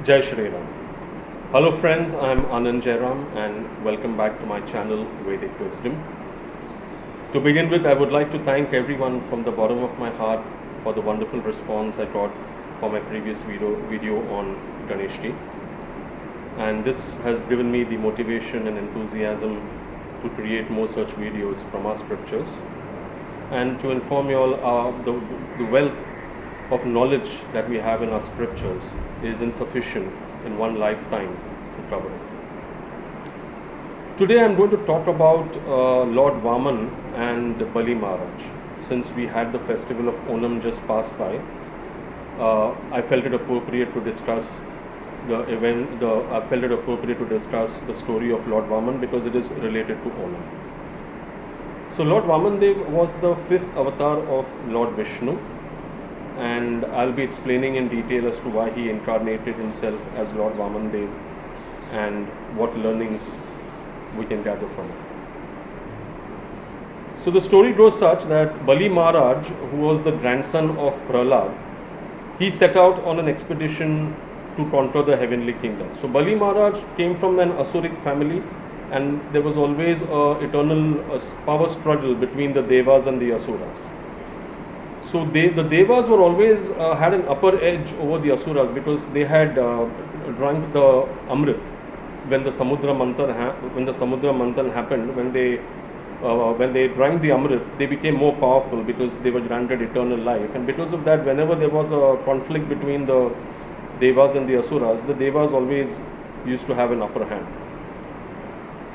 Jai Shri Ram. Hello friends, I am Anand Jairam and welcome back to my channel Vedic Wisdom. To begin with, I would like to thank everyone from the bottom of my heart for the wonderful response I got for my previous video on Ganeshji. And this has given me the motivation and enthusiasm to create more such videos from our scriptures and to inform you all the wealth of knowledge that we have in our scriptures is insufficient in one lifetime to cover it. Today I'm going to talk about Lord Vaman and Bali Maharaj. Since we had the festival of Onam just passed by, I felt it appropriate to discuss the event. I felt it appropriate to discuss the story of Lord Vaman because it is related to Onam. So Lord Vamandev was the fifth avatar of Lord Vishnu, and I'll be explaining in detail as to why he incarnated himself as Lord Vamandev and what learnings we can gather from it. So the story goes such that Bali Maharaj, who was the grandson of Prahlad, he set out on an expedition to conquer the heavenly kingdom. So Bali Maharaj came from an Asuric family, and there was always an eternal power struggle between the Devas and the Asuras. So the Devas were always had an upper edge over the Asuras because they had drunk the Amrit when the Samudra Manthan happened. When they drank the Amrit, they became more powerful because they were granted eternal life. And because of that, whenever there was a conflict between the Devas and the Asuras, the Devas always used to have an upper hand.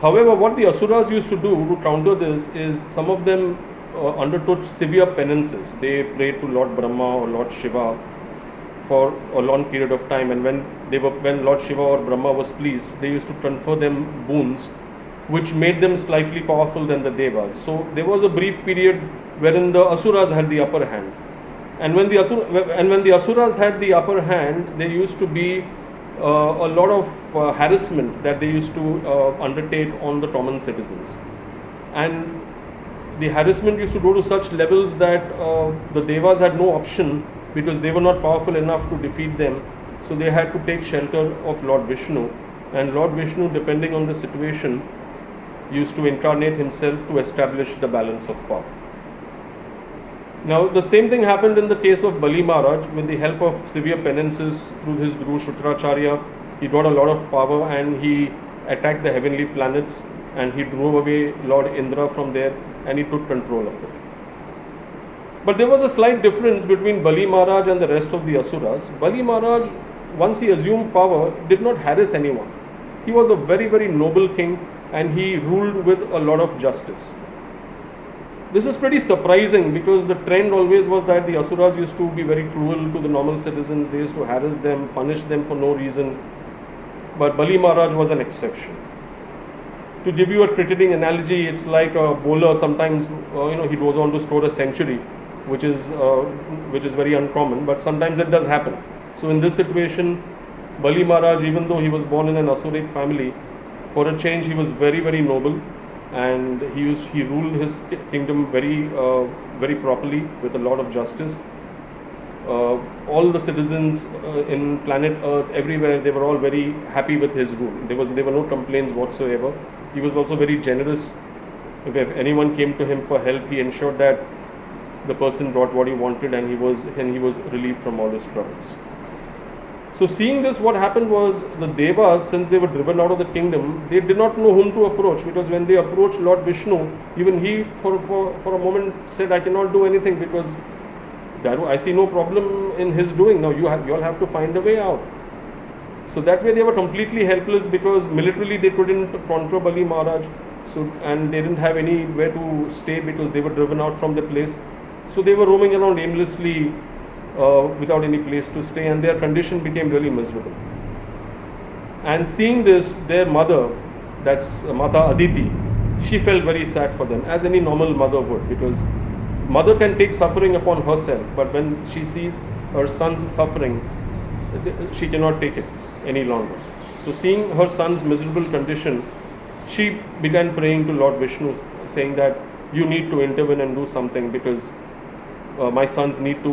However, what the Asuras used to do to counter this is some of them undertook severe penances. They prayed to Lord Brahma or Lord Shiva for a long period of time, and when Lord Shiva or Brahma was pleased, they used to confer them boons which made them slightly powerful than the Devas. So there was a brief period wherein the Asuras had the upper hand, and when the Asuras had the upper hand, there used to be a lot of harassment that they used to undertake on the common citizens, and the harassment used to go to such levels that the Devas had no option because they were not powerful enough to defeat them. So they had to take shelter of Lord Vishnu, and Lord Vishnu, depending on the situation, used to incarnate himself to establish the balance of power. Now the same thing happened in the case of Bali Maharaj. With the help of severe penances through his Guru Shukracharya, he got a lot of power and he attacked the heavenly planets, and he drove away Lord Indra from there and he took control of it. But there was a slight difference between Bali Maharaj and the rest of the Asuras. Bali Maharaj, once he assumed power, did not harass anyone. He was a very, very noble king and he ruled with a lot of justice. This is pretty surprising because the trend always was that the Asuras used to be very cruel to the normal citizens. They used to harass them, punish them for no reason. But Bali Maharaj was an exception. To give you a cricketing analogy, it's like a bowler. Sometimes he goes on to score a century, which is very uncommon, but sometimes it does happen. So in this situation, Bali Maharaj, even though he was born in an Asuric family, for a change he was very, very noble, and he ruled his kingdom very properly with a lot of justice. All the citizens in planet Earth, everywhere, they were all very happy with his rule. There were no complaints whatsoever. He was also very generous. If anyone came to him for help, he ensured that the person got what he wanted, and he was relieved from all his troubles. So seeing this, what happened was the Devas, since they were driven out of the kingdom, they did not know whom to approach, because when they approached Lord Vishnu, even he for a moment said, I cannot do anything because I see no problem in his doing. Now you all have to find a way out. So that way they were completely helpless because militarily they couldn't conquer Bali Maharaj, and they didn't have anywhere to stay because they were driven out from the place. So they were roaming around aimlessly without any place to stay, and their condition became really miserable. And seeing this, their mother, that's Mata Aditi, she felt very sad for them, as any normal mother would, because mother can take suffering upon herself, but when she sees her son's suffering, she cannot take it any longer. So seeing her son's miserable condition, she began praying to Lord Vishnu, saying that you need to intervene and do something, because my sons need to,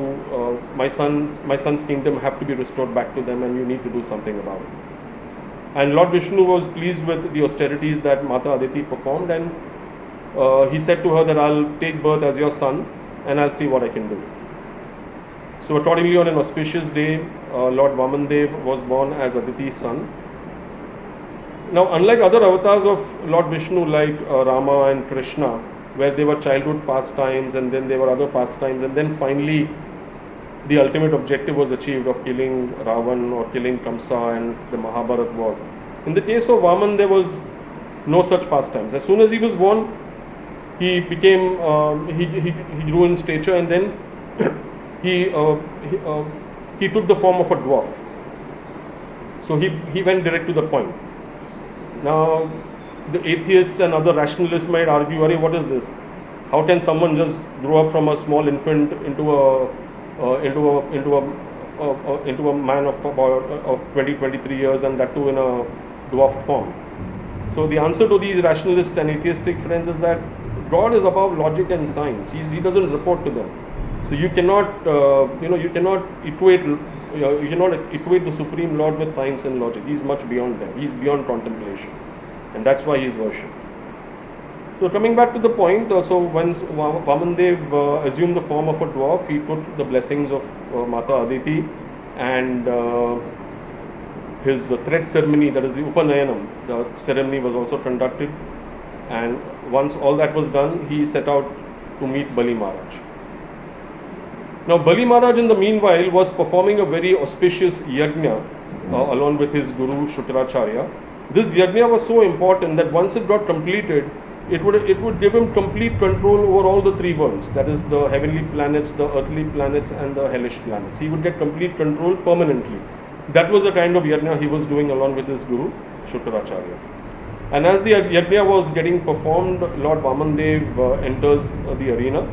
my son's kingdom have to be restored back to them, and you need to do something about it. And Lord Vishnu was pleased with the austerities that Mata Aditi performed, and he said to her that I'll take birth as your son, and I'll see what I can do. So accordingly, on an auspicious day, Lord Vamandev was born as Aditi's son. Now, unlike other avatars of Lord Vishnu like Rama and Krishna, where they were childhood pastimes and then there were other pastimes, and then finally the ultimate objective was achieved of killing Ravan or killing Kamsa and the Mahabharat war. In the case of Vaman, there was no such pastimes. As soon as he was born, he became, he grew in stature, and then he took the form of a dwarf. So he went direct to the point. Now, the atheists and other rationalists might argue, "Arey, what is this? How can someone just grow up from a small infant into a man of about 20-23 years, and that too in a dwarfed form?" So the answer to these rationalist and atheistic friends is that God is above logic and science. He doesn't report to them. So you cannot equate the Supreme Lord with science and logic. He is much beyond them. He is beyond contemplation, and that's why he is worshipped. So coming back to the point, so once Vamandev assumed the form of a dwarf, he took the blessings of Mata Aditi, and his thread ceremony, that is the Upanayanam, the ceremony was also conducted. And once all that was done, he set out to meet Bali Maharaj. Now, Bali Maharaj in the meanwhile was performing a very auspicious yajna along with his guru Shukracharya. This yajna was so important that once it got completed, it would give him complete control over all the three worlds, that is the heavenly planets, the earthly planets, and the hellish planets. He would get complete control permanently. That was the kind of yajna he was doing along with his guru Shukracharya. And as the yajna was getting performed, Lord Vamandev enters the arena.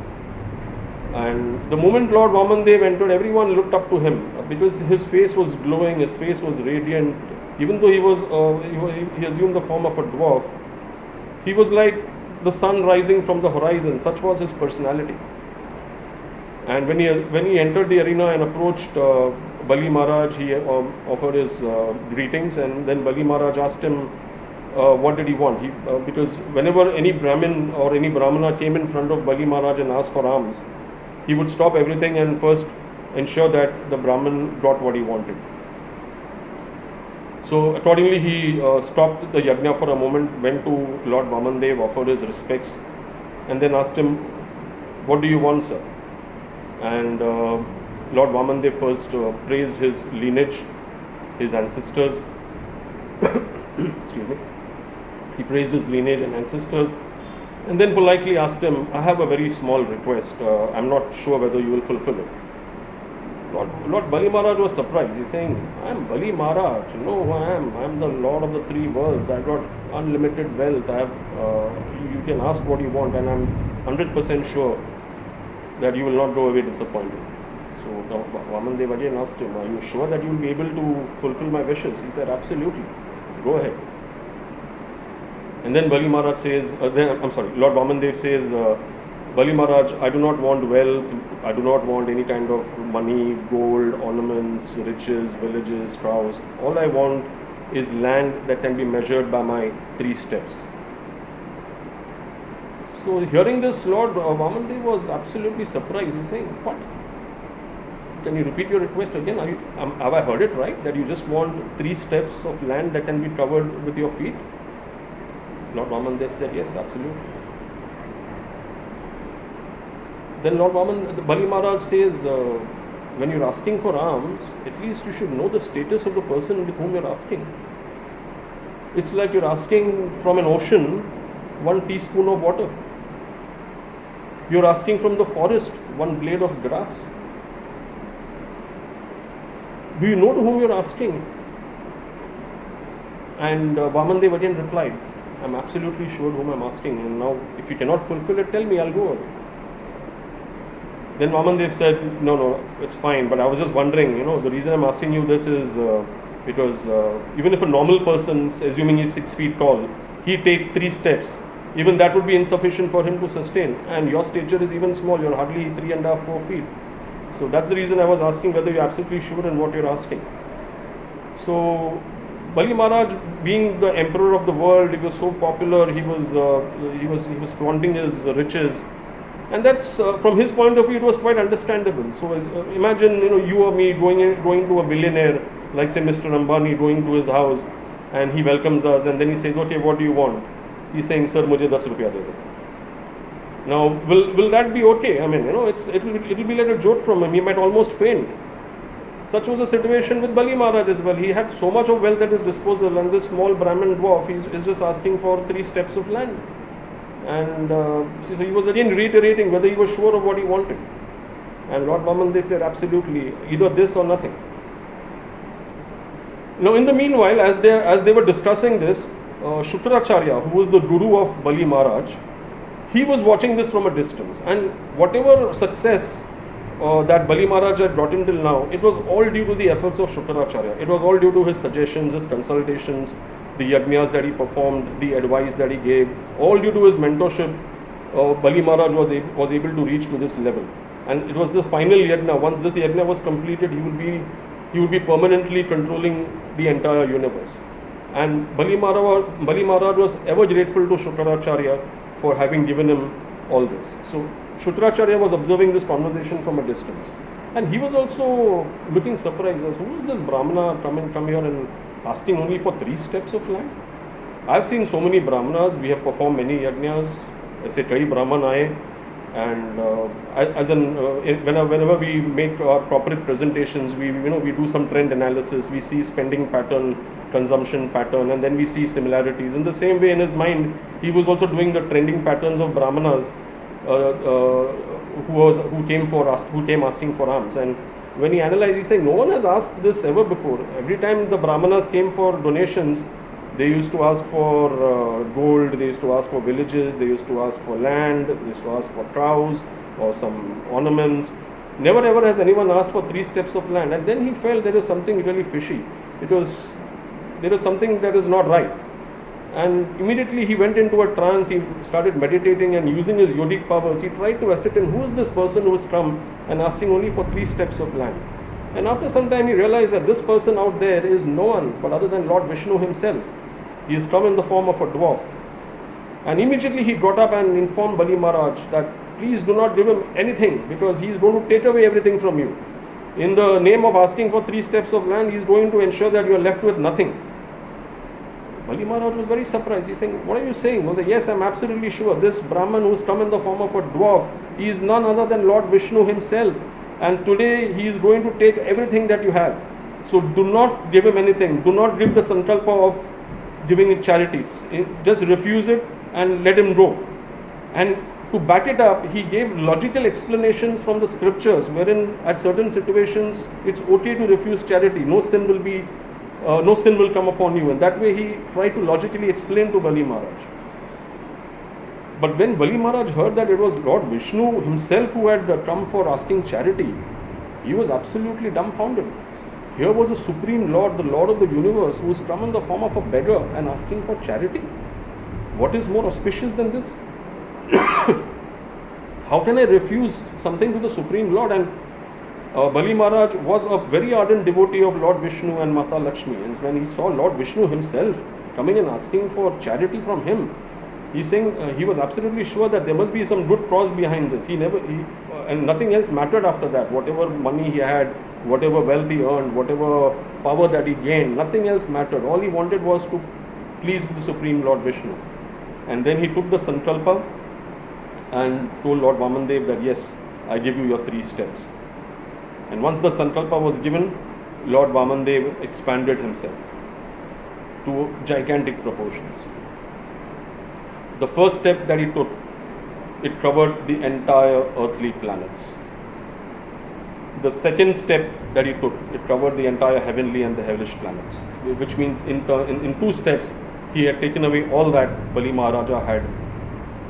And the moment Lord Vamandev entered, everyone looked up to him because his face was glowing, his face was radiant. Even though he assumed the form of a dwarf, he was like the sun rising from the horizon. Such was his personality. And when he entered the arena and approached Bali Maharaj, he offered his greetings, and then Bali Maharaj asked him what did he want. Because whenever any Brahmin or any Brahmana came in front of Bali Maharaj and asked for alms, he would stop everything and first ensure that the Brahmin got what he wanted. So accordingly, he stopped the yajna for a moment, went to Lord Vamandev, offered his respects, and then asked him, "What do you want, sir?" And Lord Vamandev first praised his lineage, his ancestors. Excuse me. He praised his lineage and ancestors, and then politely asked him, "I have a very small request. I'm not sure whether you will fulfill it." Lord Bali Maharaj was surprised. He's saying, "I'm Bali Maharaj. You know who I am. I'm the Lord of the three worlds. I've got unlimited wealth. You can ask what you want, and I'm 100% sure that you will not go away disappointed." So Vamandev again asked him, "Are you sure that you will be able to fulfill my wishes?" He said, "Absolutely. Go ahead." And then Bali Maharaj says, Lord Vamandev says, "Bali Maharaj, I do not want wealth, I do not want any kind of money, gold, ornaments, riches, villages, cows. All I want is land that can be measured by my 3 steps." So hearing this, Lord Vamandev was absolutely surprised. He's saying, "What? Can you repeat your request again? Have I heard it right? That you just want 3 steps of land that can be covered with your feet?" Lord Vamandev said, "Yes, absolutely." Then Bali Maharaj says, "When you're asking for alms, at least you should know the status of the person with whom you're asking. It's like you're asking from an ocean 1 teaspoon of water. You're asking from the forest 1 blade of grass. Do you know to whom you're asking?" And Vamandev again replied, "I'm absolutely sure whom I'm asking, and now if you cannot fulfill it, tell me, I'll go away." Then Vamandev said, no, it's fine, but I was just wondering, the reason I'm asking you this is because even if a normal person, assuming he's 6 feet tall, he takes 3 steps, even that would be insufficient for him to sustain. And your stature is even small, you're hardly 3.5, 4 feet. So that's the reason I was asking whether you're absolutely sure in what you're asking. So Bali Maharaj, being the emperor of the world, he was so popular. He was flaunting his riches, and that's from his point of view, it was quite understandable. So imagine, you or me going to a billionaire like say Mr. Ambani, going to his house, and he welcomes us, and then he says, "Okay, what do you want?" He's saying, "Sir, mujhe 10 rupiya de do." Now, will that be okay? I mean, it'll be like a joke from him. He might almost faint. Such was the situation with Bali Maharaj as well. He had so much of wealth at his disposal, and this small Brahmin dwarf is just asking for 3 steps of land. And so he was again reiterating whether he was sure of what he wanted. And Lord Vamandev said, absolutely, either this or nothing. Now, in the meanwhile, as they were discussing this, Shukracharya, who was the guru of Bali Maharaj, he was watching this from a distance. And whatever success that Bali Maharaj had brought in till now, it was all due to the efforts of Shukracharya. It was all due to his suggestions, his consultations, the yajnas that he performed, the advice that he gave, all due to his mentorship. Bali Maharaj was able to reach to this level. And it was the final yajna. Once this yajna was completed, he would be permanently controlling the entire universe. And Bali Maharaj was ever grateful to Shukracharya for having given him all this. So Shukracharya was observing this conversation from a distance, and he was also looking surprised as who is this Brahmana come here and asking only for 3 steps of land. I've seen so many Brahmanas, we have performed many yajnas, ऐसे कई Brahman आए, and whenever we make our corporate presentations, we do some trend analysis, we see spending pattern, consumption pattern, and then we see similarities. In the same way, in his mind, he was also doing the trending patterns of Brahmanas who came asking for alms. And when he analyzed, he said, no one has asked this ever before. Every time the Brahmanas came for donations, they used to ask for gold, they used to ask for villages, they used to ask for land, they used to ask for cows or some ornaments. Never ever has anyone asked for 3 steps of land. And then he felt there is something really fishy. There is something that is not right. And immediately he went into a trance, he started meditating, and using his yogic powers, he tried to ascertain who is this person who has come and asking only for 3 steps of land. And after some time he realized that this person out there is no one but other than Lord Vishnu himself. He has come in the form of a dwarf. And immediately he got up and informed Bali Maharaj that please do not give him anything, because he is going to take away everything from you. In the name of asking for 3 steps of land, he is going to ensure that you are left with nothing. Bali Maharaj was very surprised. He is saying, what are you saying? Well, yes, I am absolutely sure. This Brahman who has come in the form of a dwarf, he is none other than Lord Vishnu himself. And today he is going to take everything that you have. So do not give him anything. Do not give the sankalpa of giving it charities. Just refuse it and let him go. And to back it up, he gave logical explanations from the scriptures, wherein at certain situations it's okay to refuse charity. No sin will come upon you. And that way he tried to logically explain to Bali Maharaj. But when Bali Maharaj heard that it was Lord Vishnu himself who had come for asking charity, he was absolutely dumbfounded. Here was a supreme Lord, the Lord of the universe, who has come in the form of a beggar and asking for charity. What is more auspicious than this? How can I refuse something to the Supreme Lord? And Bali Maharaj was a very ardent devotee of Lord Vishnu and Mata Lakshmi. And when he saw Lord Vishnu himself coming and asking for charity from him, he's saying he was absolutely sure that there must be some good cause behind this. And nothing else mattered after that. Whatever money he had, whatever wealth he earned, whatever power that he gained, nothing else mattered. All he wanted was to please the Supreme Lord Vishnu. And then he took the sankalpa and told Lord Vamandev that yes, I give you your 3 steps. And once the sankalpa was given, Lord Vamandev expanded himself to gigantic proportions. The first step that he took, it covered the entire earthly planets. The second step that he took, it covered the entire heavenly and the hellish planets, which means in 2 steps, he had taken away all that Bali Maharaja had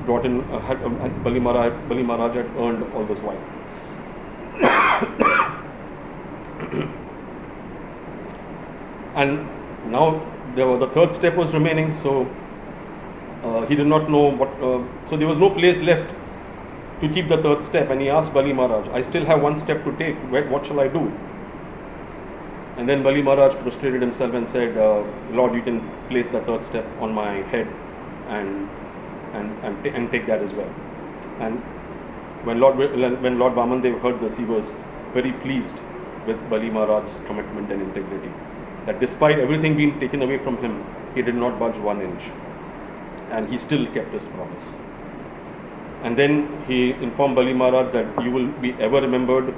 brought in, Bali Maharaj had earned all this while. And now the 3rd step was remaining. So He did not know what, so there was no place left to keep the third step, and he asked Bali Maharaj, I still have one step to take, what shall I do? And then Bali Maharaj prostrated himself and said, Lord, you can place the third step on my head and take that as well. And when Lord Vamandev heard this, he was very pleased with Bali Maharaj's commitment and integrity. That despite everything being taken away from him, he did not budge 1 inch. And he still kept his promise. And then he informed Bali Maharaj that you will be ever remembered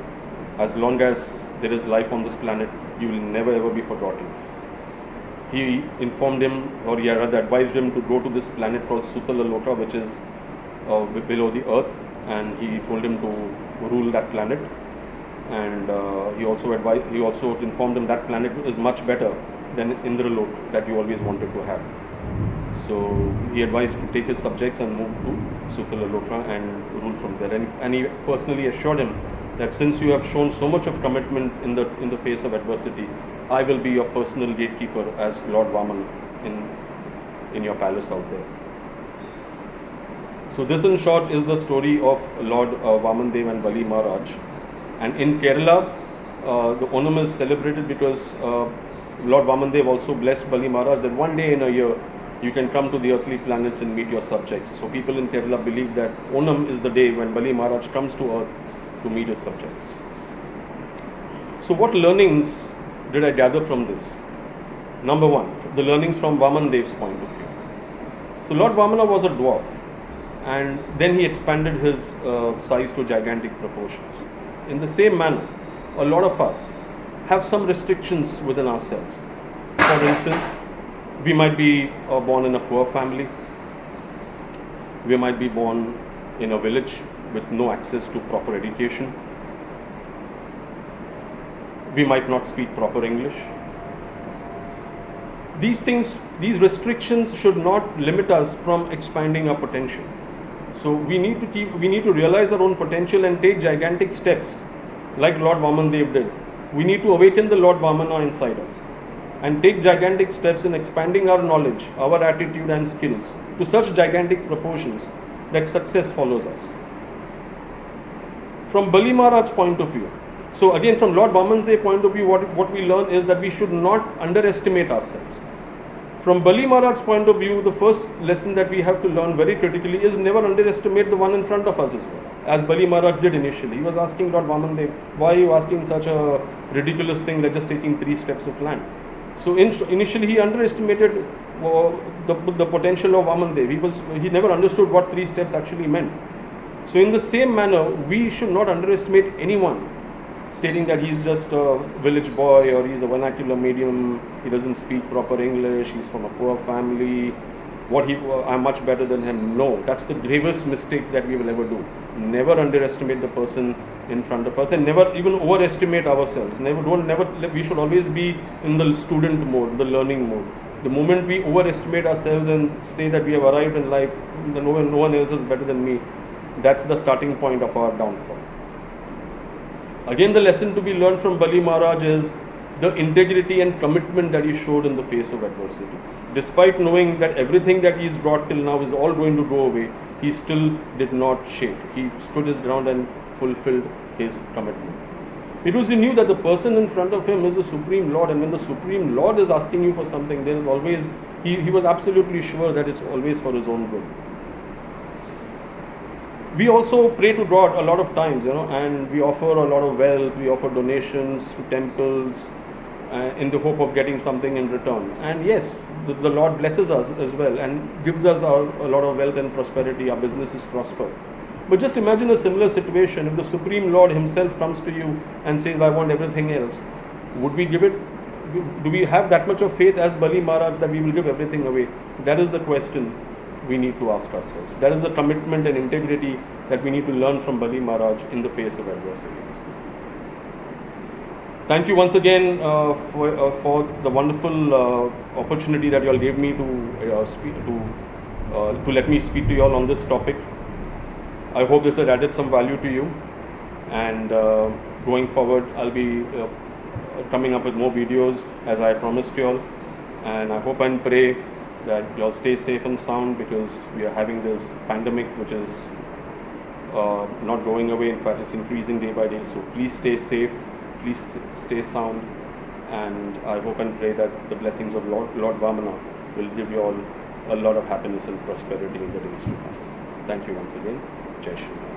as long as there is life on this planet. You will never ever be forgotten. He informed him, or he rather advised him to go to this planet called Sutala Loka, which is below the earth, and he told him to rule that planet. And he also informed him that planet is much better than Indralok that you always wanted to have. So he advised to take his subjects and move to Sutala Loka and rule from there. And he personally assured him that since you have shown so much of commitment in the face of adversity, I will be your personal gatekeeper as Lord Vaman in your palace out there. So this in short is the story of Lord Vamandev and Bali Maharaj. And in Kerala, the Onam is celebrated because Lord Vamandev also blessed Bali Maharaj that one day in a year you can come to the earthly planets and meet your subjects. So people in Kerala believe that Onam is the day when Bali Maharaj comes to earth to meet his subjects. So what learnings did I gather from this? Number one, the learnings from Vamandev's point of view. So Lord Vamana was a dwarf, and then he expanded his size to gigantic proportions. In the same manner, a lot of us have some restrictions within ourselves. For instance, we might be born in a poor family. We might be born in a village with no access to proper education. We might not speak proper English. These restrictions should not limit us from expanding our potential. So we need to realize our own potential and take gigantic steps like Lord Vamandev did. We need to awaken the Lord Vamana inside us and take gigantic steps in expanding our knowledge, our attitude and skills to such gigantic proportions that success follows us. From Bali Maharaj's point of view, so again from Lord Vamandev's point of view, what we learn is that we should not underestimate ourselves. From Bali Maharaj's point of view, the first lesson that we have to learn very critically is never underestimate the one in front of us as well. As Bali Maharaj did initially. He was asking Lord Vamandev, why are you asking such a ridiculous thing like just taking 3 steps of land? So initially he underestimated the potential of Vamandev. He never understood what 3 steps actually meant. So in the same manner, we should not underestimate anyone stating that he's just a village boy or he's a vernacular medium, he doesn't speak proper English, he's from a poor family, I'm much better than him. No, that's the gravest mistake that we will ever do. Never underestimate the person in front of us, and never even overestimate ourselves. We should always be in the student mode, the learning mode. The moment we overestimate ourselves and say that we have arrived in life, no one else is better than me, that's the starting point of our downfall. Again, the lesson to be learned from Bali Maharaj is the integrity and commitment that he showed in the face of adversity. Despite knowing that everything that he's brought till now is all going to go away, he still did not shake. He stood his ground and fulfilled his commitment. Because he knew that the person in front of him is the Supreme Lord, and when the Supreme Lord is asking you for something, there is always, he was absolutely sure that it's always for his own good. We also pray to God a lot of times, and we offer a lot of wealth, we offer donations to temples in the hope of getting something in return. And yes, the Lord blesses us as well and gives us a lot of wealth and prosperity, our businesses prosper. But just imagine a similar situation if the Supreme Lord himself comes to you and says, I want everything else. Would we give it? Do we have that much of faith as Bali Maharaj that we will give everything away? That is the question we need to ask ourselves. That is the commitment and integrity that we need to learn from Bali Maharaj in the face of adversity. Thank you once again for the wonderful opportunity that you all gave me to let me speak to you all on this topic. I hope this has added some value to you, and going forward I'll be coming up with more videos as I promised you all, and I hope and pray that you all stay safe and sound, because we are having this pandemic which is not going away. In fact, it's increasing day by day. So please stay safe, please stay sound, and I hope and pray that the blessings of Lord Vamana will give you all a lot of happiness and prosperity in the days to come. Thank you once again. Jai Shri Ram.